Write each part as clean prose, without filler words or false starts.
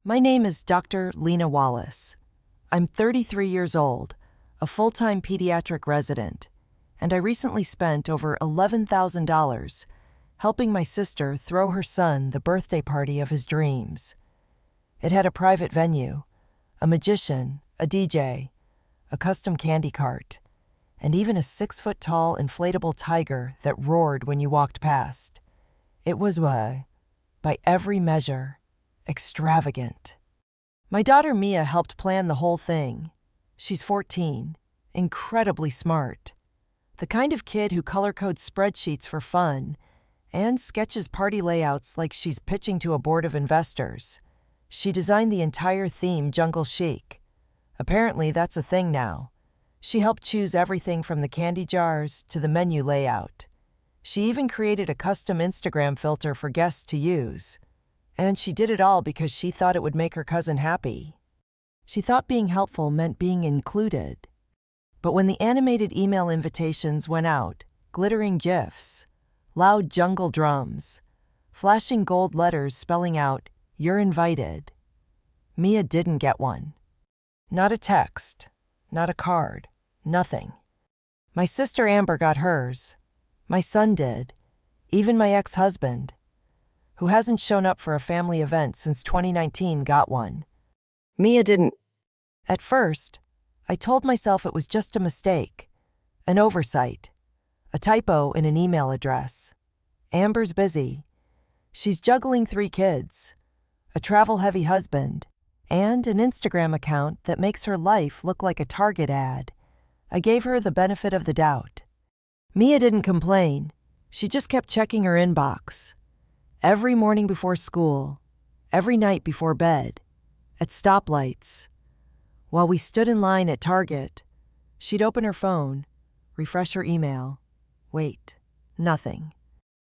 My name is Dr. Lena Wallace. I'm 33 years old, a full-time pediatric resident, and I recently spent over $11,000 helping my sister throw her son the birthday party of his dreams. It had a private venue, a magician, a DJ, a custom candy cart, and even a 6-foot-tall inflatable tiger that roared when you walked past. It was, by every measure, extravagant. My daughter Mia helped plan the whole thing. She's 14, incredibly smart. The kind of kid who color codes spreadsheets for fun and sketches party layouts like she's pitching to a board of investors. She designed the entire theme jungle chic. Apparently that's a thing now. She helped choose everything from the candy jars to the menu layout. She even created a custom Instagram filter for guests to use. And she did it all because she thought it would make her cousin happy. She thought being helpful meant being included. But when the animated email invitations went out, glittering GIFs, loud jungle drums, flashing gold letters spelling out, "You're invited," Mia didn't get one. Not a text, not a card, nothing. My sister Amber got hers. My son did. Even my ex-husband, who hasn't shown up for a family event since 2019, got one. Mia didn't. At first, I told myself it was just a mistake, an oversight, a typo in an email address. Amber's busy. She's juggling 3 kids, a travel-heavy husband, and an Instagram account that makes her life look like a Target ad. I gave her the benefit of the doubt. Mia didn't complain. She just kept checking her inbox. Every morning before school, every night before bed, at stoplights. While we stood in line at Target, she'd open her phone, refresh her email. Wait, nothing.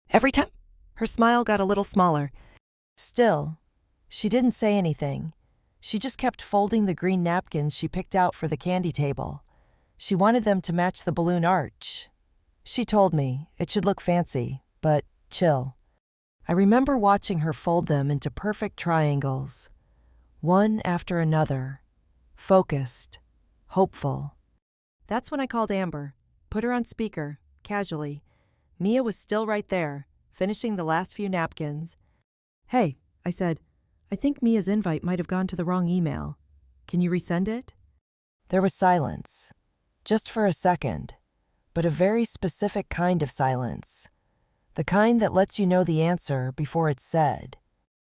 Every time, her smile got a little smaller. Still, she didn't say anything. She just kept folding the green napkins she picked out for the candy table. She wanted them to match the balloon arch. She told me it should look fancy, but chill. I remember watching her fold them into perfect triangles, one after another, focused, hopeful. That's when I called Amber, put her on speaker, casually. Mia was still right there, finishing the last few napkins. "Hey," I said, "I think Mia's invite might have gone to the wrong email. Can you resend it?" There was silence, just for a second, but a very specific kind of silence. The kind that lets you know the answer before it's said.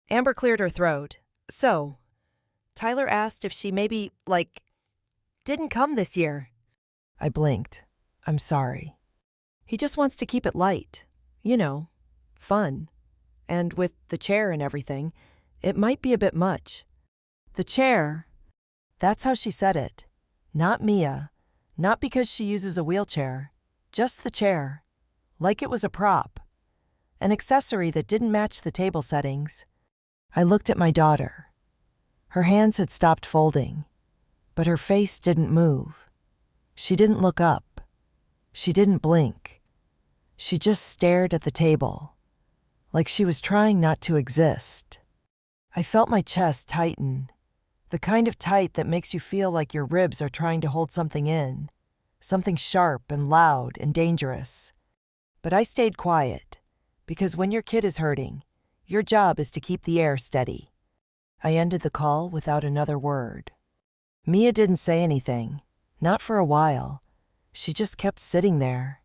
Amber cleared her throat. "So, Tyler asked if she maybe, didn't come this year." I blinked. "I'm sorry. He just wants to keep it light. You know, fun. And with the chair and everything, it might be a bit much." The chair. That's how she said it. Not Mia. Not because she uses a wheelchair. Just the chair. Like it was a prop. An accessory that didn't match the table settings. I looked at my daughter. Her hands had stopped folding, but her face didn't move. She didn't look up. She didn't blink. She just stared at the table, like she was trying not to exist. I felt my chest tighten, the kind of tight that makes you feel like your ribs are trying to hold something in, something sharp and loud and dangerous. But I stayed quiet. Because when your kid is hurting, your job is to keep the air steady. I ended the call without another word. Mia didn't say anything, not for a while. She just kept sitting there.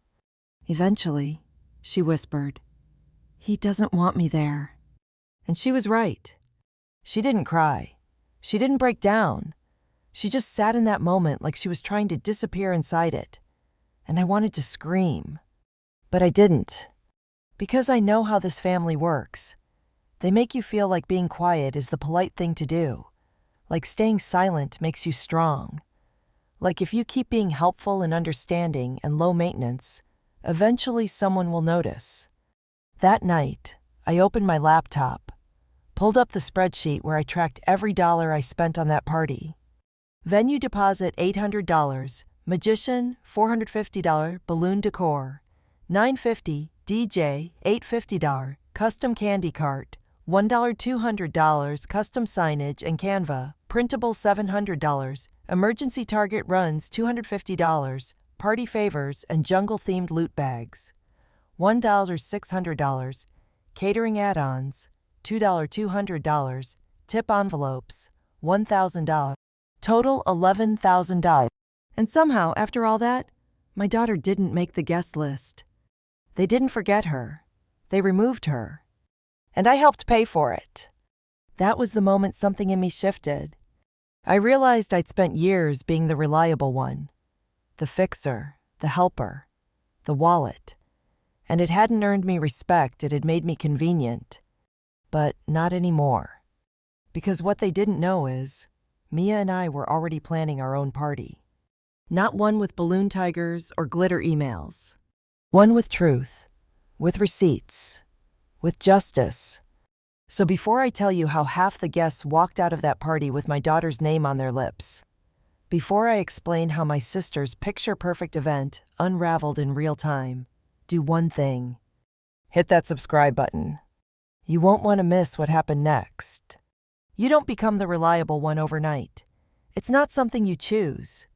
Eventually, she whispered, "He doesn't want me there." And she was right. She didn't cry. She didn't break down. She just sat in that moment like she was trying to disappear inside it. And I wanted to scream. But I didn't. Because I know how this family works. They make you feel like being quiet is the polite thing to do. Like staying silent makes you strong. Like if you keep being helpful and understanding and low maintenance, eventually someone will notice. That night, I opened my laptop, pulled up the spreadsheet where I tracked every dollar I spent on that party. Venue deposit $800, magician $450, balloon decor $950, DJ $850, custom candy cart $1 $200, custom signage and Canva, printable $700, emergency target runs $250, party favors and jungle-themed loot bags. $1 $600, catering add-ons, $2 $200, tip envelopes, $1,000. Total $11,000. And somehow, after all that, my daughter didn't make the guest list. They didn't forget her. They removed her. And I helped pay for it. That was the moment something in me shifted. I realized I'd spent years being the reliable one, the fixer, the helper, the wallet. And it hadn't earned me respect, it had made me convenient. But not anymore. Because what they didn't know is, Mia and I were already planning our own party. Not one with balloon tigers or glitter emails. One with truth, with receipts, with justice. So before I tell you how half the guests walked out of that party with my daughter's name on their lips, before I explain how my sister's picture-perfect event unraveled in real time, do one thing. Hit that subscribe button. You won't want to miss what happened next. You don't become the reliable one overnight. It's not something you choose.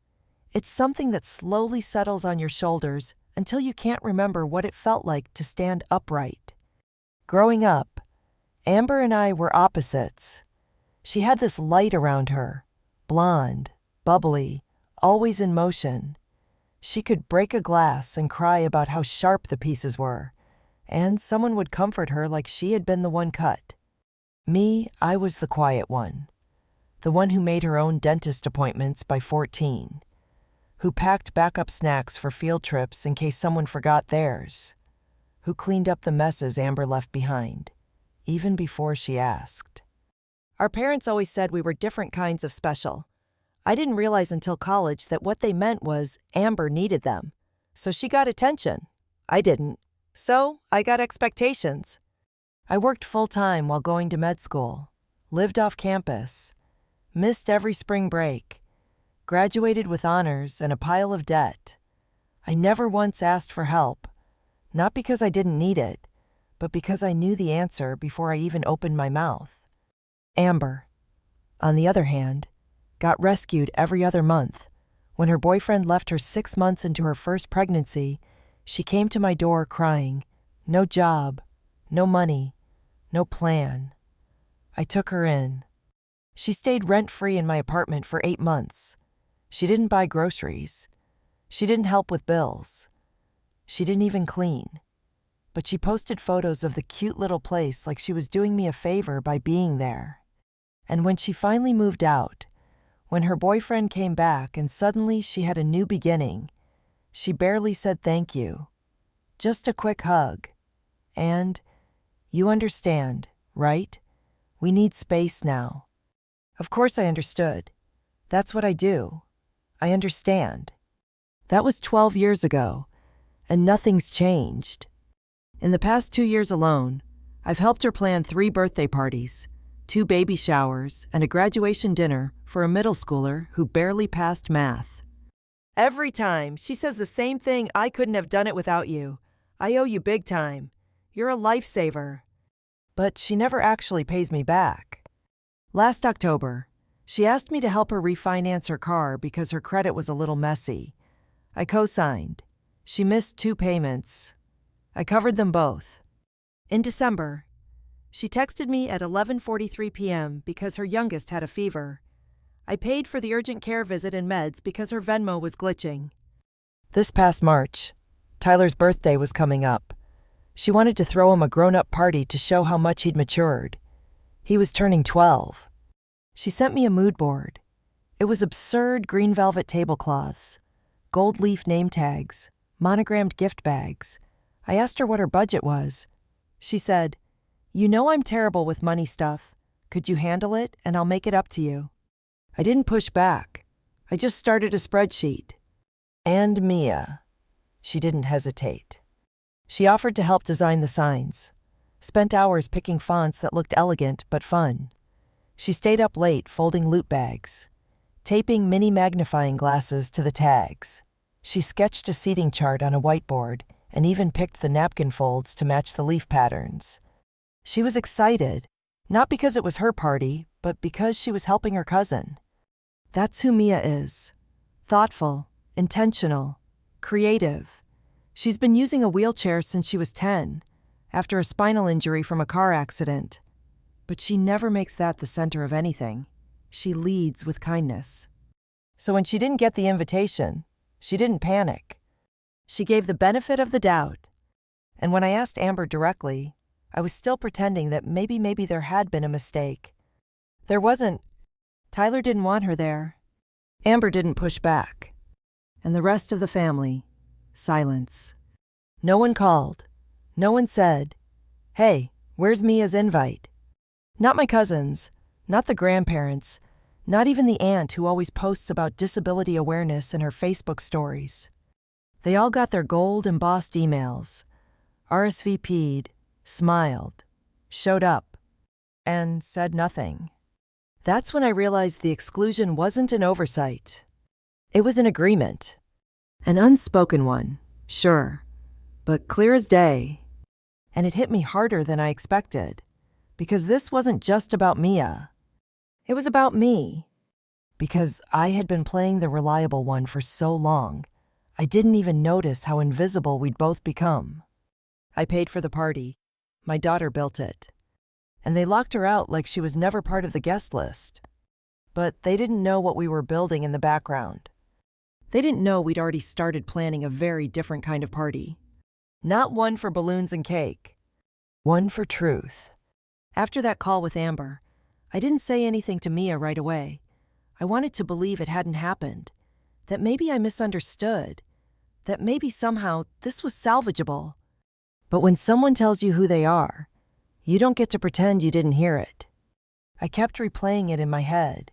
It's something that slowly settles on your shoulders until you can't remember what it felt like to stand upright. Growing up, Amber and I were opposites. She had this light around her, blonde, bubbly, always in motion. She could break a glass and cry about how sharp the pieces were, and someone would comfort her like she had been the one cut. Me, I was the quiet one, the one who made her own dentist appointments by 14, who packed backup snacks for field trips in case someone forgot theirs, who cleaned up the messes Amber left behind, even before she asked. Our parents always said we were different kinds of special. I didn't realize until college that what they meant was Amber needed them, so she got attention. I didn't, so I got expectations. I worked full-time while going to med school, lived off campus, missed every spring break, graduated with honors and a pile of debt. I never once asked for help, not because I didn't need it, but because I knew the answer before I even opened my mouth. Amber, on the other hand, got rescued every other month. When her boyfriend left her 6 months into her first pregnancy, she came to my door crying, no job, no money, no plan. I took her in. She stayed rent-free in my apartment for 8 months. She didn't buy groceries. She didn't help with bills. She didn't even clean. But she posted photos of the cute little place like she was doing me a favor by being there. And when she finally moved out, when her boyfriend came back and suddenly she had a new beginning, she barely said thank you. Just a quick hug. And, you understand, right? We need space now. Of course I understood. That's what I do. I understand. That was 12 years ago, and nothing's changed. In the past 2 years alone, I've helped her plan 3 birthday parties, 2 baby showers, and a graduation dinner for a middle schooler who barely passed math. Every time, she says the same thing: I couldn't have done it without you. I owe you big time. You're a lifesaver. But she never actually pays me back. Last October, she asked me to help her refinance her car because her credit was a little messy. I co-signed. She missed 2 payments. I covered them both. In December, she texted me at 11:43 p.m. because her youngest had a fever. I paid for the urgent care visit and meds because her Venmo was glitching. This past March, Tyler's birthday was coming up. She wanted to throw him a grown-up party to show how much he'd matured. He was turning 12. She sent me a mood board. It was absurd green velvet tablecloths, gold leaf name tags, monogrammed gift bags. I asked her what her budget was. She said, "You know I'm terrible with money stuff. Could you handle it, and I'll make it up to you?" I didn't push back. I just started a spreadsheet. And Mia. She didn't hesitate. She offered to help design the signs. Spent hours picking fonts that looked elegant but fun. She stayed up late folding loot bags, taping mini magnifying glasses to the tags. She sketched a seating chart on a whiteboard and even picked the napkin folds to match the leaf patterns. She was excited, Not because it was her party, but because she was helping her cousin. That's who Mia is. Thoughtful, intentional, creative. She's been using a wheelchair since she was 10, after a spinal injury from a car accident. But she never makes that the center of anything. She leads with kindness. So when she didn't get the invitation, she didn't panic. She gave the benefit of the doubt. And when I asked Amber directly, I was still pretending that maybe there had been a mistake. There wasn't. Tyler didn't want her there. Amber didn't push back. And the rest of the family, silence. No one called. No one said, "Hey, where's Mia's invite?" Not my cousins, not the grandparents, not even the aunt who always posts about disability awareness in her Facebook stories. They all got their gold embossed emails, RSVP'd, smiled, showed up, and said nothing. That's when I realized the exclusion wasn't an oversight. It was an agreement. An unspoken one, sure, but clear as day. And it hit me harder than I expected, because this wasn't just about Mia. It was about me. Because I had been playing the reliable one for so long, I didn't even notice how invisible we'd both become. I paid for the party. My daughter built it. And they locked her out like she was never part of the guest list. But they didn't know what we were building in the background. They didn't know we'd already started planning a very different kind of party. Not one for balloons and cake. One for truth. After that call with Amber, I didn't say anything to Mia right away. I wanted to believe it hadn't happened, that maybe I misunderstood, that maybe somehow this was salvageable. But when someone tells you who they are, you don't get to pretend you didn't hear it. I kept replaying it in my head.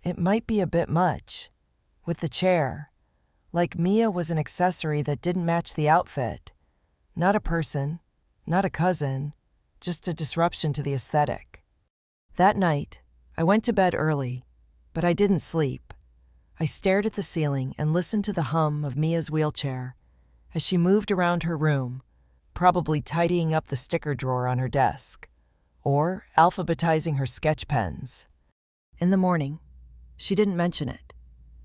It might be a bit much. With the chair. Like Mia was an accessory that didn't match the outfit. Not a person, not a cousin, just a disruption to the aesthetic. That night, I went to bed early, but I didn't sleep. I stared at the ceiling and listened to the hum of Mia's wheelchair as she moved around her room, probably tidying up the sticker drawer on her desk, or alphabetizing her sketch pens. In the morning, she didn't mention it.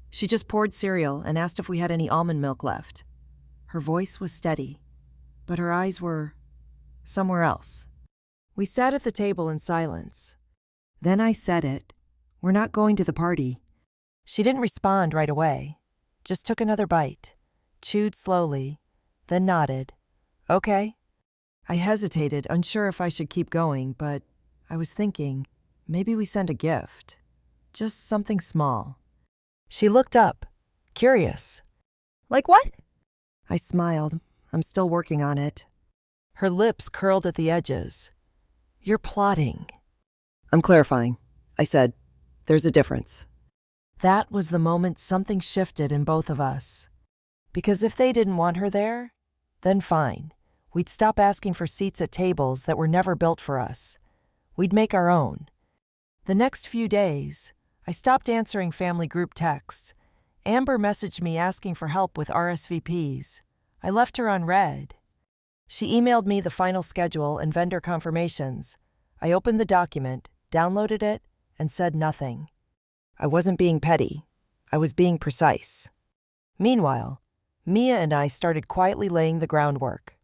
She just poured cereal and asked if we had any almond milk left. Her voice was steady, but her eyes were somewhere else. We sat at the table in silence. Then I said it. "We're not going to the party." She didn't respond right away, just took another bite, chewed slowly, then nodded. "Okay." I hesitated, unsure if I should keep going, but I was thinking, maybe we send a gift. Just something small. She looked up, curious. "Like what?" I smiled. "I'm still working on it." Her lips curled at the edges. "You're plotting." "I'm clarifying," I said. "There's a difference." That was the moment something shifted in both of us. Because if they didn't want her there, then fine. We'd stop asking for seats at tables that were never built for us. We'd make our own. The next few days, I stopped answering family group texts. Amber messaged me asking for help with RSVPs. I left her on read. She emailed me the final schedule and vendor confirmations. I opened the document, downloaded it, and said nothing. I wasn't being petty. I was being precise. Meanwhile, Mia and I started quietly laying the groundwork.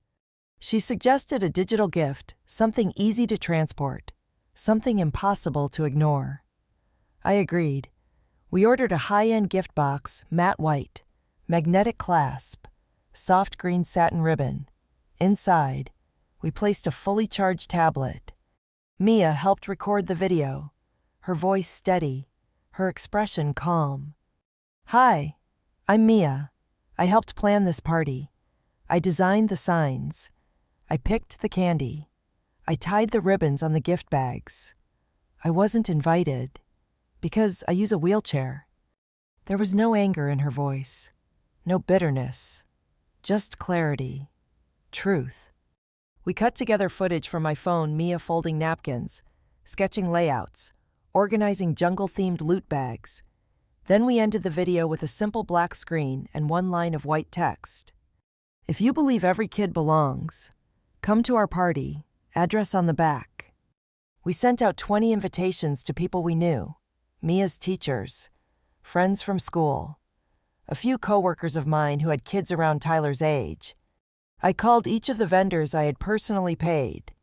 She suggested a digital gift, something easy to transport, something impossible to ignore. I agreed. We ordered a high-end gift box, matte white, magnetic clasp, soft green satin ribbon. Inside, we placed a fully charged tablet. Mia helped record the video, her voice steady, her expression calm. "Hi, I'm Mia. I helped plan this party. I designed the signs. I picked the candy. I tied the ribbons on the gift bags. I wasn't invited because I use a wheelchair." There was no anger in her voice, no bitterness, just clarity, truth. We cut together footage from my phone, Mia folding napkins, sketching layouts, organizing jungle-themed loot bags. Then we ended the video with a simple black screen and one line of white text. "If you believe every kid belongs, come to our party, address on the back." We sent out 20 invitations to people we knew, Mia's teachers, friends from school, a few coworkers of mine who had kids around Tyler's age. I called each of the vendors I had personally paid,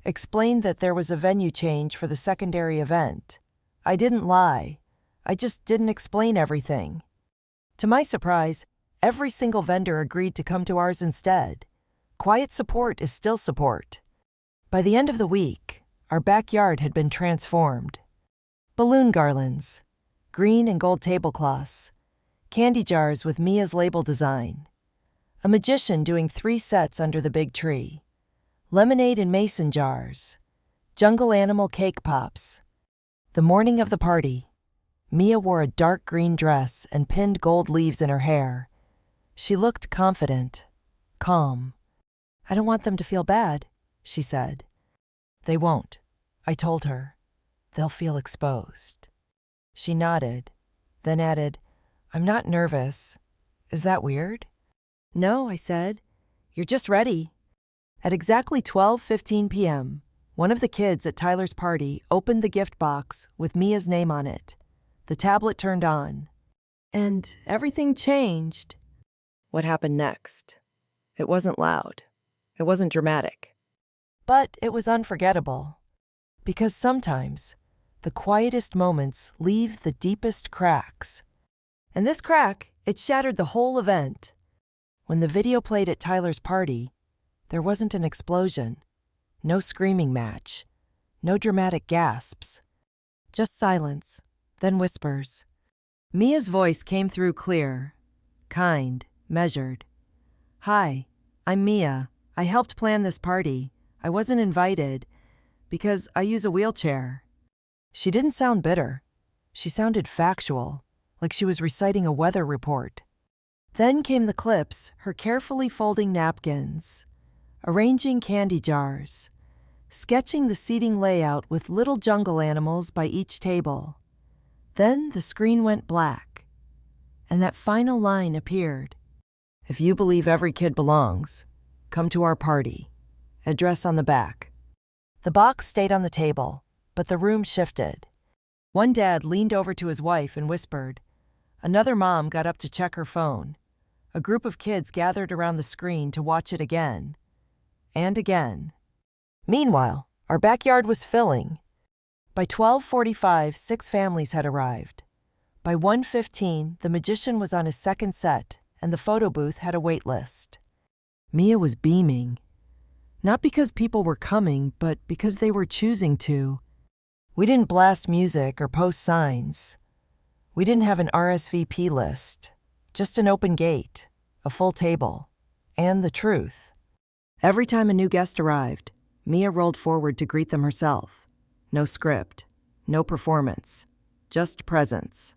explained that there was a venue change for the secondary event. I didn't lie. I just didn't explain everything. To my surprise, every single vendor agreed to come to ours instead. Quiet support is still support. By the end of the week, our backyard had been transformed. Balloon garlands, green and gold tablecloths, candy jars with Mia's label design, a magician doing 3 sets under the big tree, lemonade in mason jars, jungle animal cake pops. The morning of the party, Mia wore a dark green dress and pinned gold leaves in her hair. She looked confident, calm. "I don't want them to feel bad," she said. "They won't," I told her. "They'll feel exposed." She nodded, then added, "I'm not nervous. Is that weird?" "No," I said. "You're just ready." At exactly 12:15 p.m., one of the kids at Tyler's party opened the gift box with Mia's name on it. The tablet turned on, and everything changed. What happened next? It wasn't loud. It wasn't dramatic. But it was unforgettable. Because sometimes, the quietest moments leave the deepest cracks. And this crack, it shattered the whole event. When the video played at Tyler's party, there wasn't an explosion, no screaming match, no dramatic gasps. Just silence, then whispers. Mia's voice came through clear, kind, measured. "Hi, I'm Mia. I helped plan this party. I wasn't invited because I use a wheelchair." She didn't sound bitter. She sounded factual, like she was reciting a weather report. Then came the clips, her carefully folding napkins, arranging candy jars, sketching the seating layout with little jungle animals by each table. Then the screen went black, and that final line appeared. "If you believe every kid belongs, come to our party. Address on the back." The box stayed on the table, but the room shifted. One dad leaned over to his wife and whispered. Another mom got up to check her phone. A group of kids gathered around the screen to watch it again. And again. Meanwhile, our backyard was filling. By 12:45, 6 families had arrived. By 1:15, the magician was on his second set, and the photo booth had a wait list. Mia was beaming. Not because people were coming, but because they were choosing to. We didn't blast music or post signs. We didn't have an RSVP list. Just an open gate, a full table, and the truth. Every time a new guest arrived, Mia rolled forward to greet them herself. No script, no performance, just presence.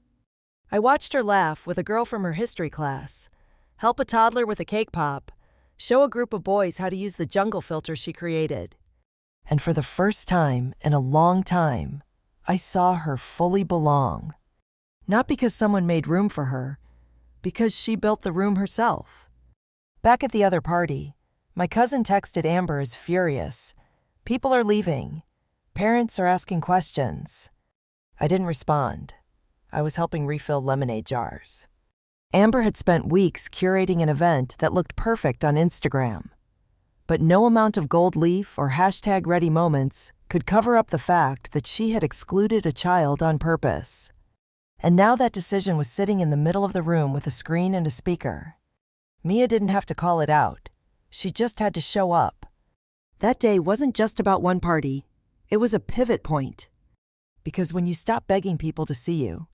I watched her laugh with a girl from her history class, help a toddler with a cake pop, show a group of boys how to use the jungle filter she created. And for the first time in a long time, I saw her fully belong. Not because someone made room for her, because she built the room herself. Back at the other party, my cousin texted Amber as furious. "People are leaving. Parents are asking questions." I didn't respond. I was helping refill lemonade jars. Amber had spent weeks curating an event that looked perfect on Instagram. But no amount of gold leaf or #ready moments could cover up the fact that she had excluded a child on purpose. And now that decision was sitting in the middle of the room with a screen and a speaker. Mia didn't have to call it out. She just had to show up. That day wasn't just about one party. It was a pivot point. Because when you stop begging people to see you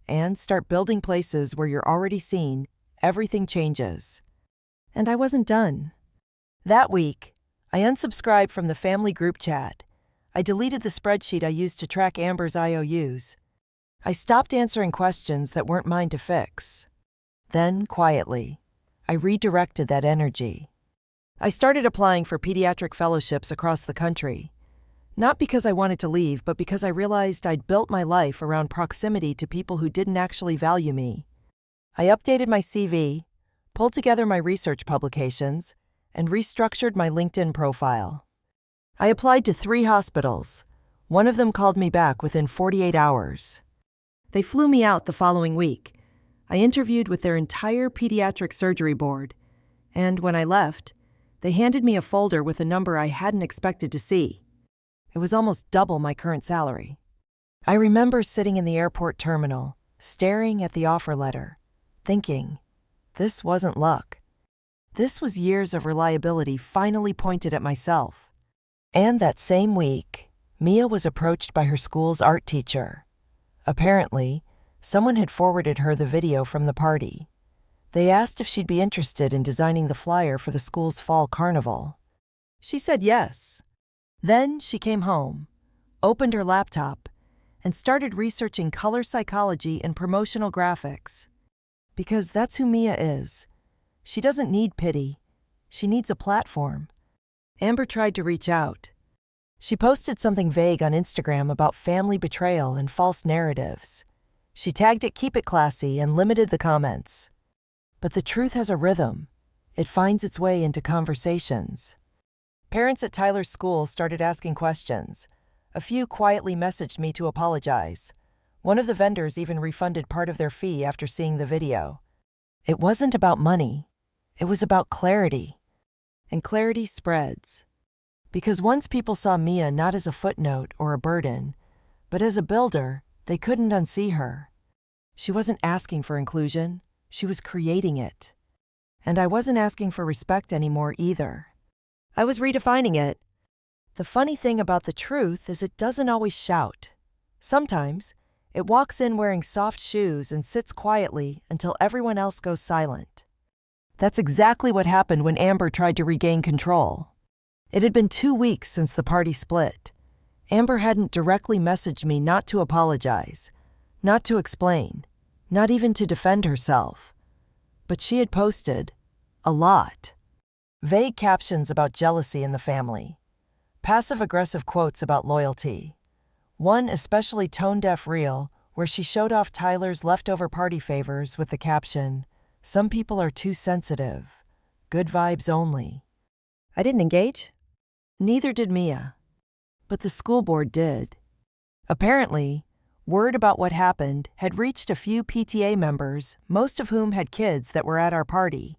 and start building places where you're already seen, everything changes. And I wasn't done. That week, I unsubscribed from the family group chat. I deleted the spreadsheet I used to track Amber's IOUs. I stopped answering questions that weren't mine to fix. Then, quietly, I redirected that energy. I started applying for pediatric fellowships across the country. Not because I wanted to leave, but because I realized I'd built my life around proximity to people who didn't actually value me. I updated my CV, pulled together my research publications, and restructured my LinkedIn profile. I applied to 3 hospitals, One of them called me back within 48 hours. They flew me out the following week. I interviewed with their entire pediatric surgery board, and when I left, they handed me a folder with a number I hadn't expected to see. It was almost double my current salary. I remember sitting in the airport terminal, staring at the offer letter, thinking, this wasn't luck. This was years of reliability finally pointed at myself. And that same week, Mia was approached by her school's art teacher. Apparently, someone had forwarded her the video from the party. They asked if she'd be interested in designing the flyer for the school's fall carnival. She said yes. Then she came home, opened her laptop, and started researching color psychology and promotional graphics. Because that's who Mia is. She doesn't need pity. She needs a platform. Amber tried to reach out. She posted something vague on Instagram about family betrayal and false narratives. She tagged it "Keep It Classy" and limited the comments. But the truth has a rhythm. It finds its way into conversations. Parents at Tyler's school started asking questions. A few quietly messaged me to apologize. One of the vendors even refunded part of their fee after seeing the video. It wasn't about money. It was about clarity. And clarity spreads. Because once people saw Mia not as a footnote or a burden, but as a builder, they couldn't unsee her. She wasn't asking for inclusion. She was creating it. And I wasn't asking for respect anymore either. I was redefining it. The funny thing about the truth is it doesn't always shout. Sometimes, it walks in wearing soft shoes and sits quietly until everyone else goes silent. That's exactly what happened when Amber tried to regain control. It had been 2 weeks since the party split. Amber hadn't directly messaged me not to apologize, not to explain, not even to defend herself. But she had posted a lot. Vague captions about jealousy in the family. Passive-aggressive quotes about loyalty. One especially tone-deaf reel where she showed off Tyler's leftover party favors with the caption, "Some people are too sensitive. Good vibes only." I didn't engage. Neither did Mia. But the school board did. Apparently, word about what happened had reached a few PTA members, most of whom had kids that were at our party.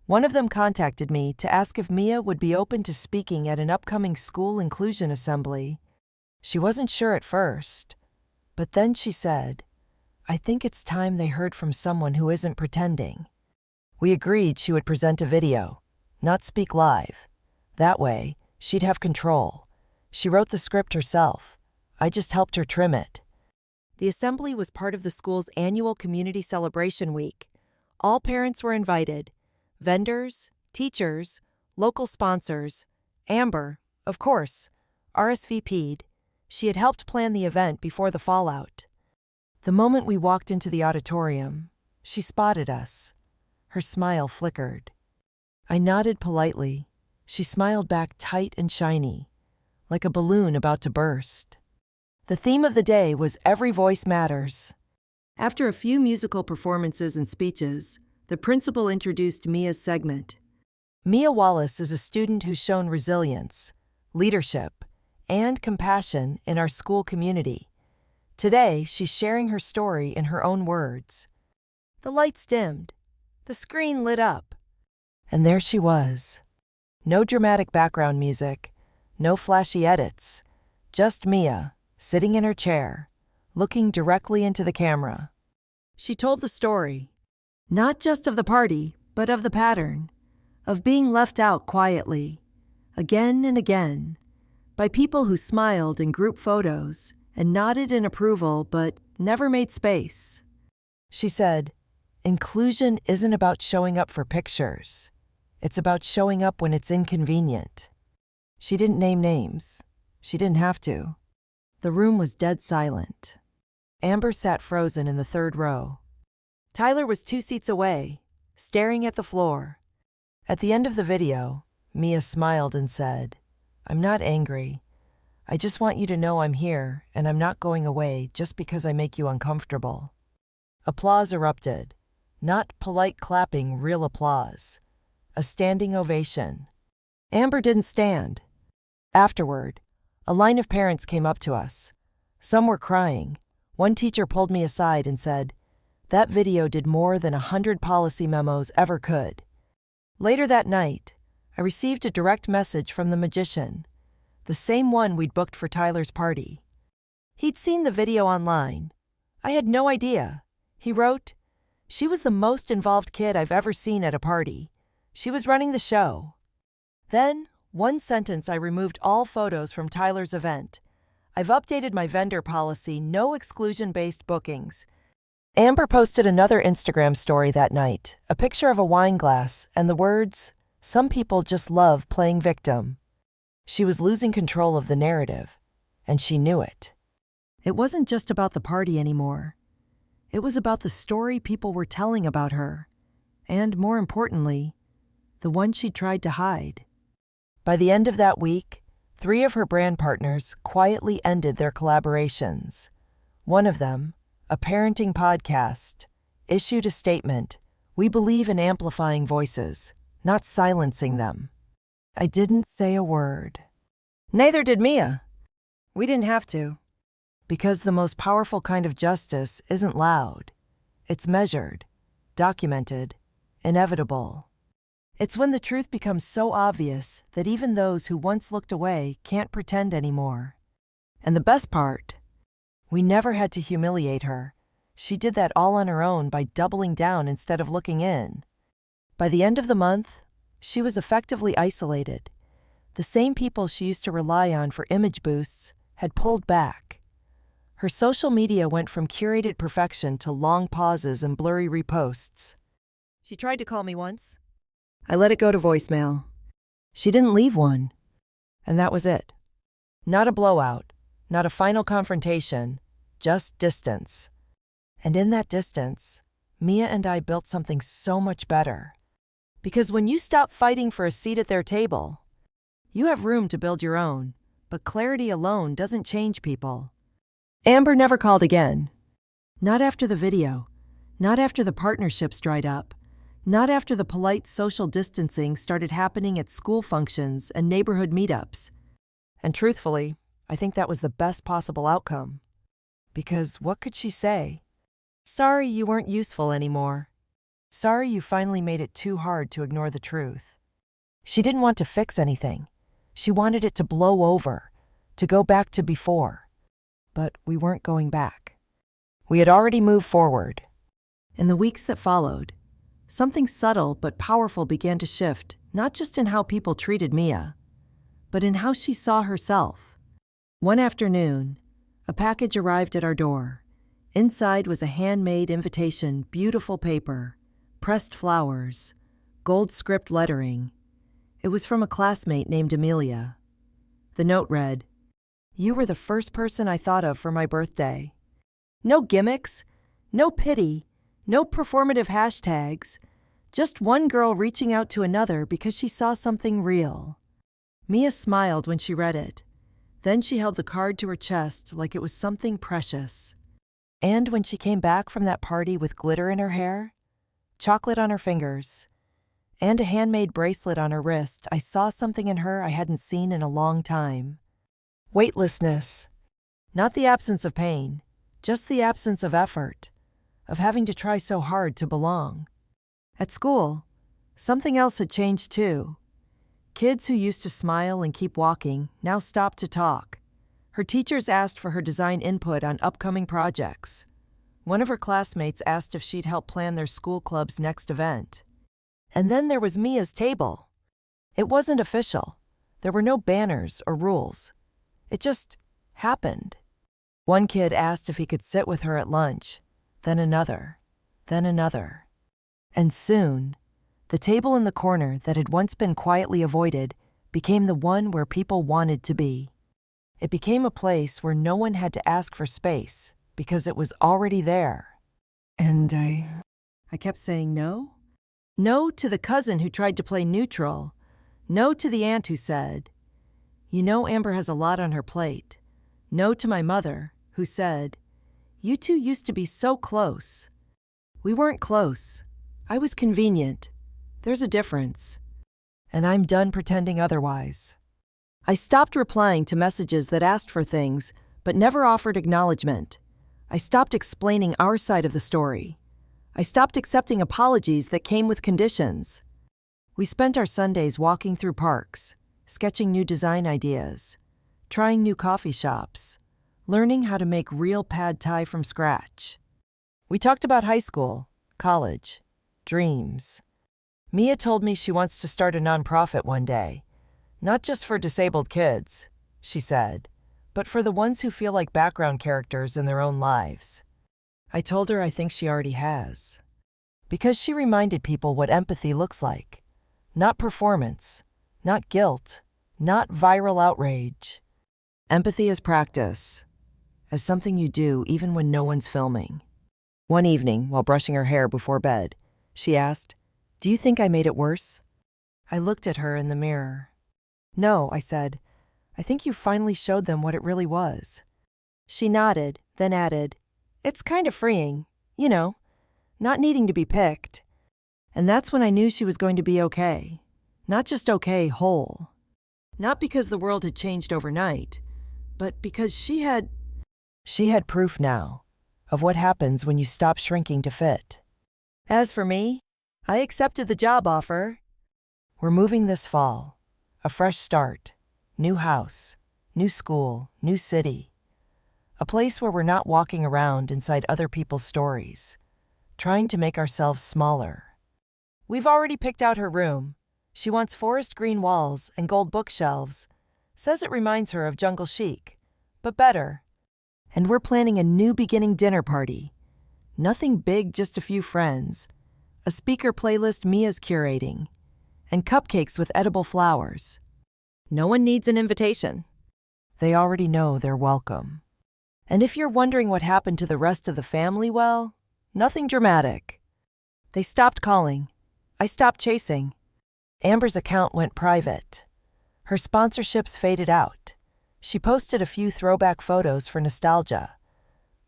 One of them contacted me to ask if Mia would be open to speaking at an upcoming school inclusion assembly. She wasn't sure at first, but then she said, "I think it's time they heard from someone who isn't pretending." We agreed she would present a video, not speak live. That way, she'd have control. She wrote the script herself. I just helped her trim it. The assembly was part of the school's annual community celebration week. All parents were invited. Vendors, teachers, local sponsors. Amber, of course, RSVP'd. She had helped plan the event before the fallout. The moment we walked into the auditorium, she spotted us. Her smile flickered. I nodded politely. She smiled back tight and shiny, like a balloon about to burst. The theme of the day was "Every Voice Matters." After a few musical performances and speeches, the principal introduced Mia's segment. Mia Wallace is a student who's shown resilience, leadership, and compassion in our school community. Today, she's sharing her story in her own words. The lights dimmed. The screen lit up. And there she was. No dramatic background music, no flashy edits, just Mia, sitting in her chair, looking directly into the camera. She told the story. Not just of the party, but of the pattern, of being left out quietly, again and again, by people who smiled in group photos and nodded in approval but never made space. She said, "Inclusion isn't about showing up for pictures. It's about showing up when it's inconvenient." She didn't name names. She didn't have to. The room was dead silent. Amber sat frozen in the third row. Tyler was 2 seats away, staring at the floor. At the end of the video, Mia smiled and said, "I'm not angry. I just want you to know I'm here and I'm not going away just because I make you uncomfortable." Applause erupted. Not polite clapping, real applause. A standing ovation. Amber didn't stand. Afterward, A line of parents came up to us. Some were crying. One teacher pulled me aside and said, "That video did more than 100 policy memos ever could." Later that night, I received a direct message from the magician, the same one we'd booked for Tyler's party. He'd seen the video online. I had no idea. He wrote, "She was the most involved kid I've ever seen at a party. She was running the show." Then, one sentence, I removed all photos from Tyler's event. "I've updated my vendor policy, no exclusion-based bookings." Amber posted another Instagram story that night, a picture of a wine glass and the words, "Some people just love playing victim." She was losing control of the narrative, and she knew it. It wasn't just about the party anymore. It was about the story people were telling about her, and more importantly, the one she tried to hide. By the end of that week, 3 of her brand partners quietly ended their collaborations. One of them, a parenting podcast, issued a statement, "We believe in amplifying voices, not silencing them." I didn't say a word. Neither did Mia. We didn't have to. Because the most powerful kind of justice isn't loud. It's measured, documented, inevitable. It's when the truth becomes so obvious that even those who once looked away can't pretend anymore. And the best part, we never had to humiliate her. She did that all on her own by doubling down instead of looking in. By the end of the month, she was effectively isolated. The same people she used to rely on for image boosts had pulled back. Her social media went from curated perfection to long pauses and blurry reposts. She tried to call me once. I let it go to voicemail. She didn't leave one. And that was it. Not a blowout, not a final confrontation, just distance. And in that distance, Mia and I built something so much better. Because when you stop fighting for a seat at their table, you have room to build your own, but clarity alone doesn't change people. Amber never called again. Not after the video, not after the partnerships dried up, not after the polite social distancing started happening at school functions and neighborhood meetups. And truthfully, I think that was the best possible outcome. Because what could she say? Sorry you weren't useful anymore. Sorry you finally made it too hard to ignore the truth. She didn't want to fix anything. She wanted it to blow over, to go back to before. But we weren't going back. We had already moved forward. In the weeks that followed, something subtle but powerful began to shift, not just in how people treated Mia, but in how she saw herself. One afternoon, a package arrived at our door. Inside was a handmade invitation, beautiful paper, pressed flowers, gold script lettering. It was from a classmate named Amelia. The note read, "You were the first person I thought of for my birthday." No gimmicks, no pity, no performative hashtags, just one girl reaching out to another because she saw something real. Mia smiled when she read it. Then she held the card to her chest like it was something precious. And when she came back from that party with glitter in her hair, chocolate on her fingers, and a handmade bracelet on her wrist, I saw something in her I hadn't seen in a long time. Weightlessness. Not the absence of pain, just the absence of effort, of having to try so hard to belong. At school, something else had changed too. Kids who used to smile and keep walking now stopped to talk. Her teachers asked for her design input on upcoming projects. One of her classmates asked if she'd help plan their school club's next event. And then there was Mia's table. It wasn't official. There were no banners or rules. It just happened. One kid asked if he could sit with her at lunch, then another, then another. And soon, the table in the corner that had once been quietly avoided became the one where people wanted to be. It became a place where no one had to ask for space because it was already there. And I kept saying no. No to the cousin who tried to play neutral. No to the aunt who said, "You know Amber has a lot on her plate." No to my mother, who said, "You two used to be so close." We weren't close. I was convenient. There's a difference. And I'm done pretending otherwise. I stopped replying to messages that asked for things but never offered acknowledgement. I stopped explaining our side of the story. I stopped accepting apologies that came with conditions. We spent our Sundays walking through parks, sketching new design ideas, trying new coffee shops, learning how to make real pad thai from scratch. We talked about high school, college, dreams. Mia told me she wants to start a nonprofit one day, not just for disabled kids, she said, but for the ones who feel like background characters in their own lives. I told her I think she already has. Because she reminded people what empathy looks like. Not performance, not guilt, not viral outrage. Empathy as practice, as something you do even when no one's filming. One evening, while brushing her hair before bed, she asked, "Do you think I made it worse?" I looked at her in the mirror. "No," I said. "I think you finally showed them what it really was." She nodded, then added, "It's kind of freeing, not needing to be picked." And that's when I knew she was going to be okay. Not just okay, whole. Not because the world had changed overnight, but because she had proof now of what happens when you stop shrinking to fit. As for me, I accepted the job offer. We're moving this fall. A fresh start. New house. New school. New city. A place where we're not walking around inside other people's stories, trying to make ourselves smaller. We've already picked out her room. She wants forest green walls and gold bookshelves. Says it reminds her of jungle chic, but better. And we're planning a new beginning dinner party. Nothing big, just a few friends. A speaker playlist Mia's curating. And cupcakes with edible flowers. No one needs an invitation. They already know they're welcome. And if you're wondering what happened to the rest of the family, well, nothing dramatic. They stopped calling. I stopped chasing. Amber's account went private. Her sponsorships faded out. She posted a few throwback photos for nostalgia,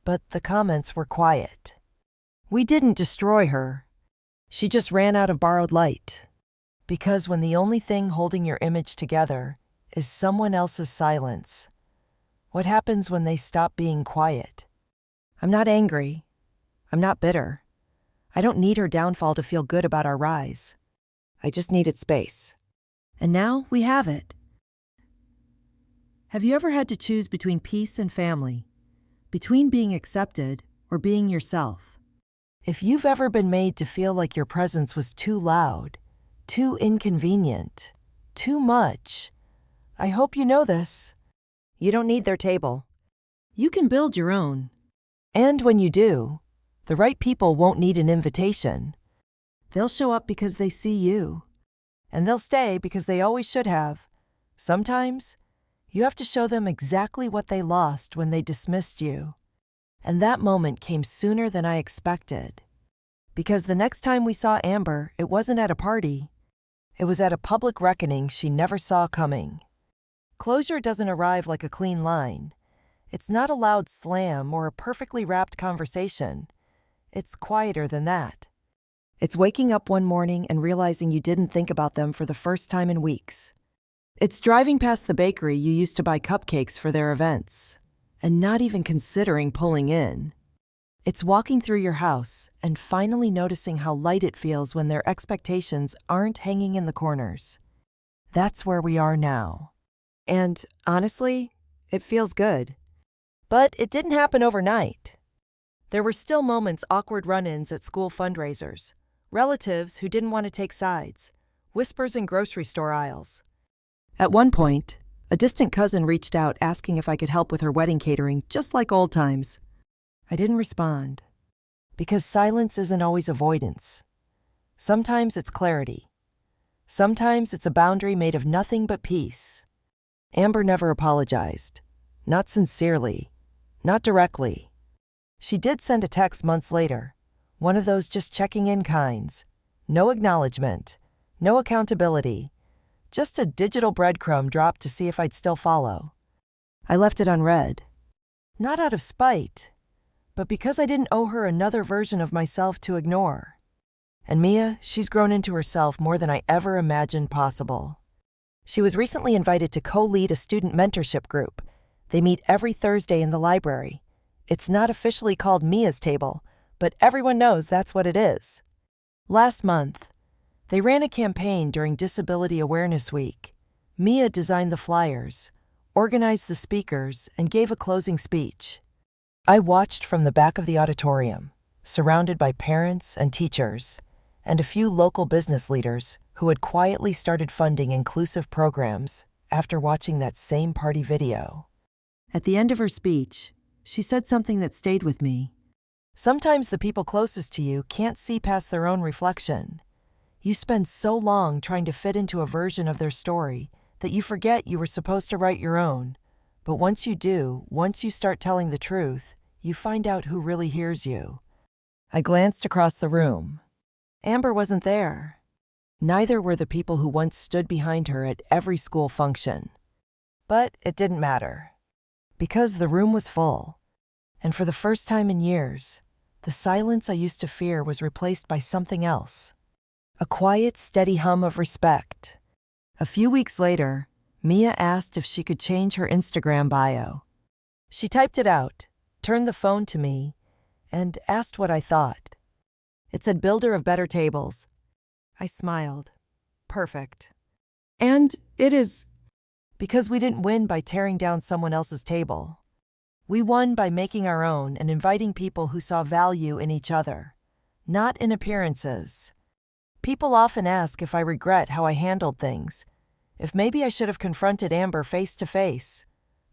but the comments were quiet. We didn't destroy her. She just ran out of borrowed light. Because when the only thing holding your image together is someone else's silence, what happens when they stop being quiet? I'm not angry. I'm not bitter. I don't need her downfall to feel good about our rise. I just needed space. And now we have it. Have you ever had to choose between peace and family? Between being accepted or being yourself? If you've ever been made to feel like your presence was too loud, too inconvenient, too much, I hope you know this. You don't need their table. You can build your own. And when you do, the right people won't need an invitation. They'll show up because they see you. And they'll stay because they always should have. Sometimes, you have to show them exactly what they lost when they dismissed you. And that moment came sooner than I expected. Because the next time we saw Amber, it wasn't at a party. It was at a public reckoning she never saw coming. Closure doesn't arrive like a clean line. It's not a loud slam or a perfectly wrapped conversation. It's quieter than that. It's waking up one morning and realizing you didn't think about them for the first time in weeks. It's driving past the bakery you used to buy cupcakes for their events, and not even considering pulling in. It's walking through your house and finally noticing how light it feels when their expectations aren't hanging in the corners. That's where we are now. And honestly, it feels good. But it didn't happen overnight. There were still moments, awkward run-ins at school fundraisers, relatives who didn't want to take sides, whispers in grocery store aisles. At one point, a distant cousin reached out asking if I could help with her wedding catering, just like old times. I didn't respond, because silence isn't always avoidance. Sometimes it's clarity. Sometimes it's a boundary made of nothing but peace. Amber never apologized. Not sincerely. Not directly. She did send a text months later, one of those just checking in kinds. No acknowledgement. No accountability. Just a digital breadcrumb dropped to see if I'd still follow. I left it unread. Not out of spite, but because I didn't owe her another version of myself to ignore. And Mia, she's grown into herself more than I ever imagined possible. She was recently invited to co-lead a student mentorship group. They meet every Thursday in the library. It's not officially called Mia's Table, but everyone knows that's what it is. Last month, they ran a campaign during Disability Awareness Week. Mia designed the flyers, organized the speakers, and gave a closing speech. I watched from the back of the auditorium, surrounded by parents and teachers, and a few local business leaders who had quietly started funding inclusive programs after watching that same party video. At the end of her speech, she said something that stayed with me. Sometimes the people closest to you can't see past their own reflection. You spend so long trying to fit into a version of their story that you forget you were supposed to write your own. But once you do, once you start telling the truth, you find out who really hears you. I glanced across the room. Amber wasn't there. Neither were the people who once stood behind her at every school function. But it didn't matter, because the room was full. And for the first time in years, the silence I used to fear was replaced by something else. A quiet, steady hum of respect. A few weeks later, Mia asked if she could change her Instagram bio. She typed it out, turned the phone to me, and asked what I thought. It said builder of better tables. I smiled. Perfect. And it is. Because we didn't win by tearing down someone else's table. We won by making our own and inviting people who saw value in each other, not in appearances. People often ask if I regret how I handled things, if maybe I should have confronted Amber face to face,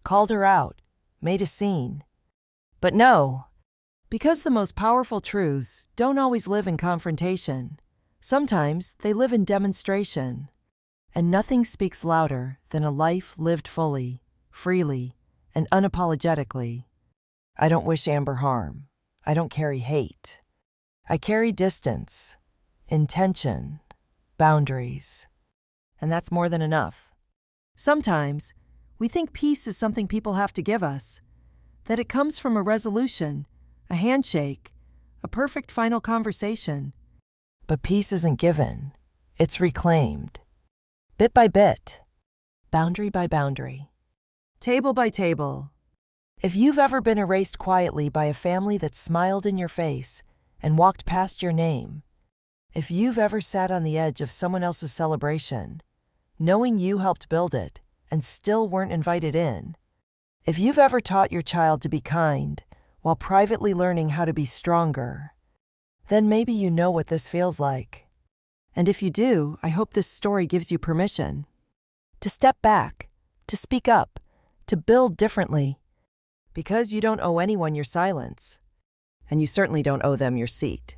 called her out, made a scene. But no, because the most powerful truths don't always live in confrontation. Sometimes they live in demonstration. And nothing speaks louder than a life lived fully, freely, and unapologetically. I don't wish Amber harm. I don't carry hate. I carry distance, intention, boundaries. And that's more than enough. Sometimes, we think peace is something people have to give us, that it comes from a resolution, a handshake, a perfect final conversation. But peace isn't given. It's reclaimed. Bit by bit. Boundary by boundary. Table by table. If you've ever been erased quietly by a family that smiled in your face and walked past your name, if you've ever sat on the edge of someone else's celebration, knowing you helped build it and still weren't invited in, if you've ever taught your child to be kind while privately learning how to be stronger, then maybe you know what this feels like. And if you do, I hope this story gives you permission to step back, to speak up, to build differently. Because you don't owe anyone your silence, and you certainly don't owe them your seat.